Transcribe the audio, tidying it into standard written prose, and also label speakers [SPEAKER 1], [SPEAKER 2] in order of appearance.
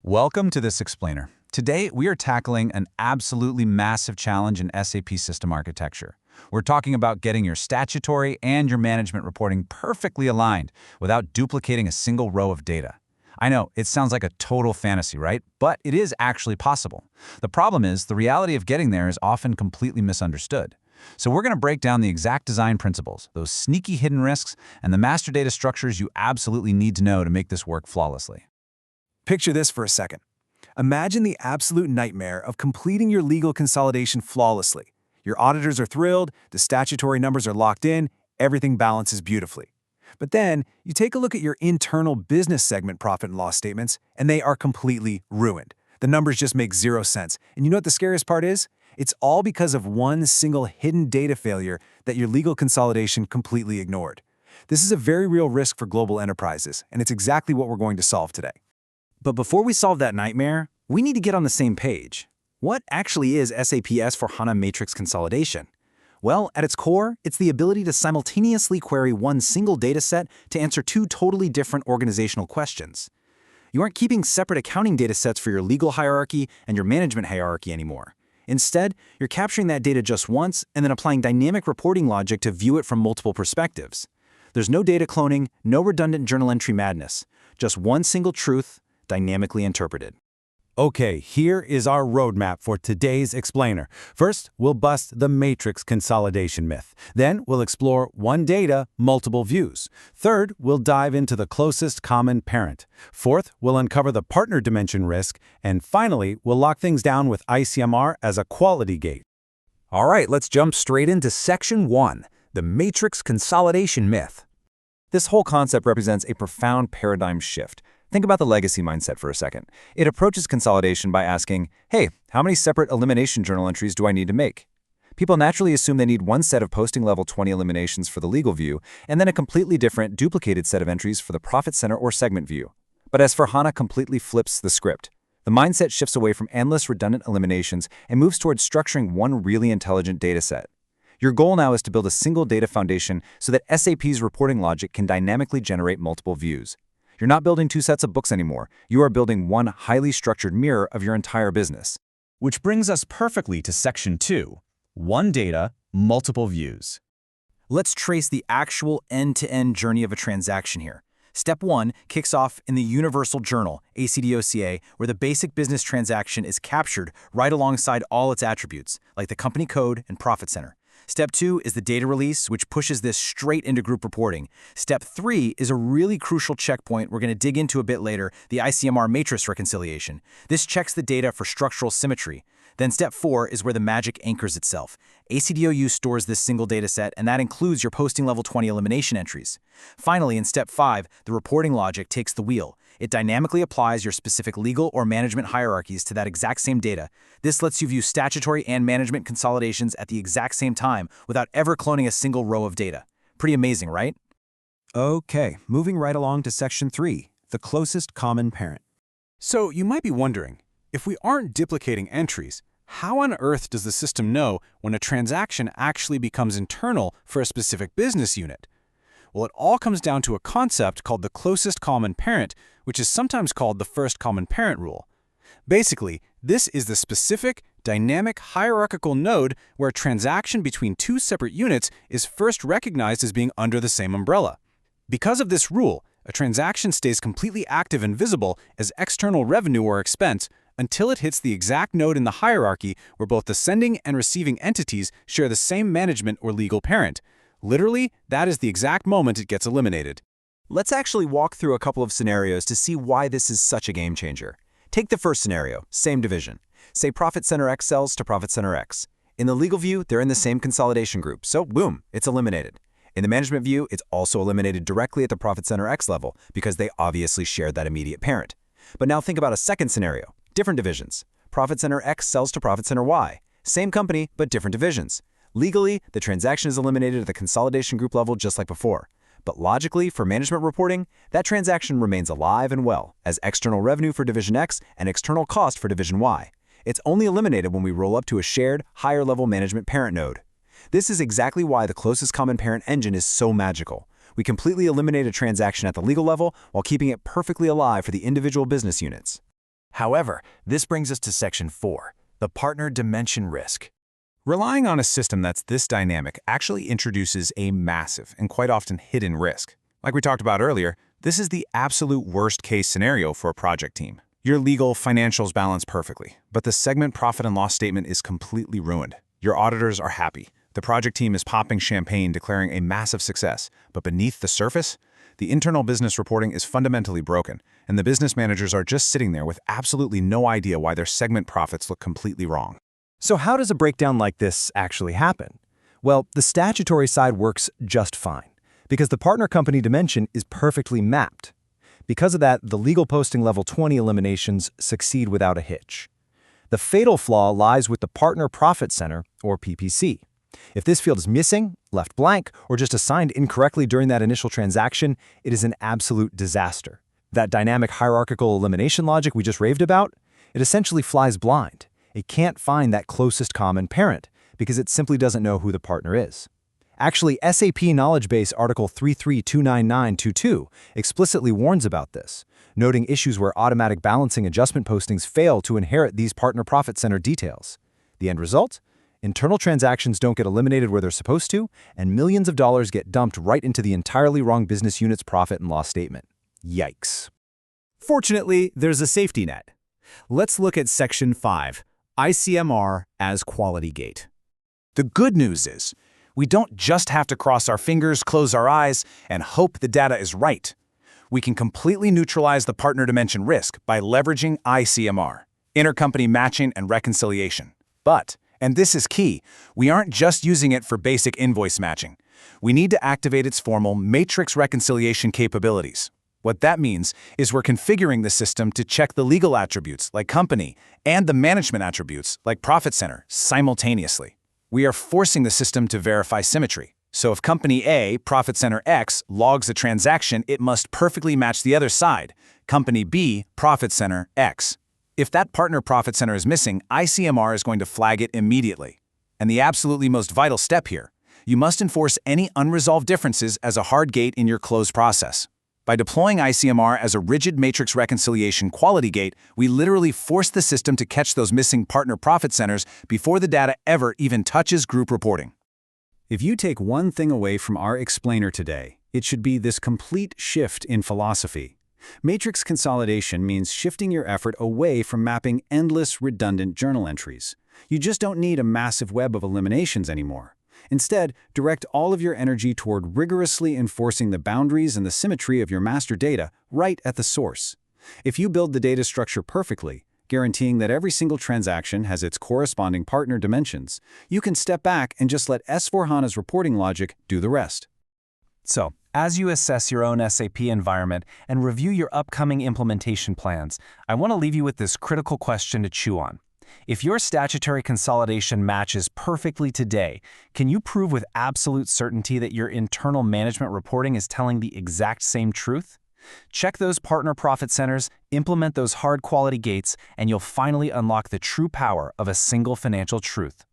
[SPEAKER 1] Welcome to this explainer. Today, we are tackling an absolutely massive challenge in SAP system architecture. We're talking about getting your statutory and your management reporting perfectly aligned without duplicating a single row of data. I know, it sounds like a total fantasy, right? But it is actually possible. The problem is, the reality of getting there is often completely misunderstood. So we're going to break down the exact design principles, those sneaky hidden risks, and the master data structures you absolutely need to know to make this work flawlessly.
[SPEAKER 2] Picture this for a second. Imagine the absolute nightmare of completing your legal consolidation flawlessly. Your auditors are thrilled, the statutory numbers are locked in, everything balances beautifully. But then, you take a look at your internal business segment profit and loss statements, and they are completely ruined. The numbers just make zero sense. And you know what the scariest part is? It's all because of one single hidden data failure that your legal consolidation completely ignored. This is a very real risk for global enterprises, and it's exactly what we're going to solve today.
[SPEAKER 3] But before we solve that nightmare, we need to get on the same page. What actually is SAP S/4HANA Matrix Consolidation? Well, at its core, it's the ability to simultaneously query one single dataset to answer two totally different organizational questions. You aren't keeping separate accounting datasets for your legal hierarchy and your management hierarchy anymore. Instead, you're capturing that data just once and then applying dynamic reporting logic to view it from multiple perspectives. There's no data cloning, no redundant journal entry madness, just one single truth, dynamically interpreted.
[SPEAKER 4] Okay, here is our roadmap for today's explainer. First, we'll bust the matrix consolidation myth. Then, we'll explore one data, multiple views. Third, we'll dive into the closest common parent. Fourth, we'll uncover the partner dimension risk. And finally, we'll lock things down with ICMR as a quality gate.
[SPEAKER 5] All right, let's jump straight into Section 1, the matrix consolidation myth.
[SPEAKER 6] This whole concept represents a profound paradigm shift. Think about the legacy mindset for a second. It approaches consolidation by asking, hey, how many separate elimination journal entries do I need to make? People naturally assume they need one set of posting level 20 eliminations for the legal view, and then a completely different, duplicated set of entries for the profit center or segment view. But S/4HANA completely flips the script. The mindset shifts away from endless redundant eliminations and moves towards structuring one really intelligent dataset. Your goal now is to build a single data foundation so that SAP's reporting logic can dynamically generate multiple views. You're not building two sets of books anymore. You are building one highly structured mirror of your entire business.
[SPEAKER 1] Which brings us perfectly to Section 2, one data, multiple views.
[SPEAKER 3] Let's trace the actual end-to-end journey of a transaction here. Step 1 kicks off in the Universal Journal, ACDOCA, where the basic business transaction is captured right alongside all its attributes, like the company code and profit center. Step 2 is the data release, which pushes this straight into group reporting. Step 3 is a really crucial checkpoint we're going to dig into a bit later, the ICMR matrix reconciliation. This checks the data for structural symmetry. Then Step 4 is where the magic anchors itself. ACDOU stores this single dataset, and that includes your posting level 20 elimination entries. Finally, in Step 5, the reporting logic takes the wheel. It dynamically applies your specific legal or management hierarchies to that exact same data. This lets you view statutory and management consolidations at the exact same time without ever cloning a single row of data. Pretty amazing, right?
[SPEAKER 2] Okay, moving right along to Section 3, the closest common parent.
[SPEAKER 4] So you might be wondering, if we aren't duplicating entries, how on earth does the system know when a transaction actually becomes internal for a specific business unit? Well, it all comes down to a concept called the closest common parent, which is sometimes called the first common parent rule. Basically, this is the specific, dynamic, hierarchical node where a transaction between two separate units is first recognized as being under the same umbrella. Because of this rule, a transaction stays completely active and visible as external revenue or expense until it hits the exact node in the hierarchy where both the sending and receiving entities share the same management or legal parent. Literally, that is the exact moment it gets eliminated.
[SPEAKER 6] Let's actually walk through a couple of scenarios to see why this is such a game changer. Take the first scenario, same division. Say Profit Center X sells to Profit Center X. In the legal view, they're in the same consolidation group, so boom, it's eliminated. In the management view, it's also eliminated directly at the Profit Center X level because they obviously shared that immediate parent. But now think about a second scenario, different divisions. Profit Center X sells to Profit Center Y. Same company, but different divisions. Legally, the transaction is eliminated at the consolidation group level just like before. But logically, for management reporting, that transaction remains alive and well as external revenue for Division X and external cost for Division Y. It's only eliminated when we roll up to a shared, higher-level management parent node. This is exactly why the closest common parent engine is so magical. We completely eliminate a transaction at the legal level while keeping it perfectly alive for the individual business units.
[SPEAKER 2] However, this brings us to Section 4, the partner dimension risk.
[SPEAKER 4] Relying on a system that's this dynamic actually introduces a massive and quite often hidden risk. Like we talked about earlier, this is the absolute worst-case scenario for a project team. Your legal financials balance perfectly, but the segment profit and loss statement is completely ruined. Your auditors are happy. The project team is popping champagne, declaring a massive success. But beneath the surface, the internal business reporting is fundamentally broken, and the business managers are just sitting there with absolutely no idea why their segment profits look completely wrong.
[SPEAKER 3] So how does a breakdown like this actually happen? Well, the statutory side works just fine, because the partner company dimension is perfectly mapped. Because of that, the legal posting level 20 eliminations succeed without a hitch. The fatal flaw lies with the partner profit center, or PPC. If this field is missing, left blank, or just assigned incorrectly during that initial transaction, it is an absolute disaster. That dynamic hierarchical elimination logic we just raved about, it essentially flies blind. It can't find that closest common parent because it simply doesn't know who the partner is. Actually, SAP Knowledge Base Article 3329922 explicitly warns about this, noting issues where automatic balancing adjustment postings fail to inherit these partner profit center details. The end result? Internal transactions don't get eliminated where they're supposed to, and millions of dollars get dumped right into the entirely wrong business unit's profit and loss statement. Yikes.
[SPEAKER 5] Fortunately, there's a safety net. Let's look at Section 5, ICMR as quality gate.
[SPEAKER 2] The good news is, we don't just have to cross our fingers, close our eyes, and hope the data is right. We can completely neutralize the partner dimension risk by leveraging ICMR, intercompany matching and reconciliation. But, and this is key, we aren't just using it for basic invoice matching. We need to activate its formal matrix reconciliation capabilities. What that means is we're configuring the system to check the legal attributes, like company, and the management attributes, like profit center, simultaneously. We are forcing the system to verify symmetry. So if company A, profit center X, logs a transaction, it must perfectly match the other side, company B, profit center X. If that partner profit center is missing, ICMR is going to flag it immediately. And the absolutely most vital step here, you must enforce any unresolved differences as a hard gate in your close process. By deploying ICMR as a rigid matrix reconciliation quality gate, we literally force the system to catch those missing partner profit centers before the data ever even touches group reporting.
[SPEAKER 4] If you take one thing away from our explainer today, it should be this complete shift in philosophy. Matrix consolidation means shifting your effort away from mapping endless, redundant journal entries. You just don't need a massive web of eliminations anymore. Instead, direct all of your energy toward rigorously enforcing the boundaries and the symmetry of your master data right at the source. If you build the data structure perfectly, guaranteeing that every single transaction has its corresponding partner dimensions, you can step back and just let S/4HANA's reporting logic do the rest.
[SPEAKER 1] So, as you assess your own SAP environment and review your upcoming implementation plans, I want to leave you with this critical question to chew on. If your statutory consolidation matches perfectly today, can you prove with absolute certainty that your internal management reporting is telling the exact same truth? Check those partner profit centers, implement those hard quality gates, and you'll finally unlock the true power of a single financial truth.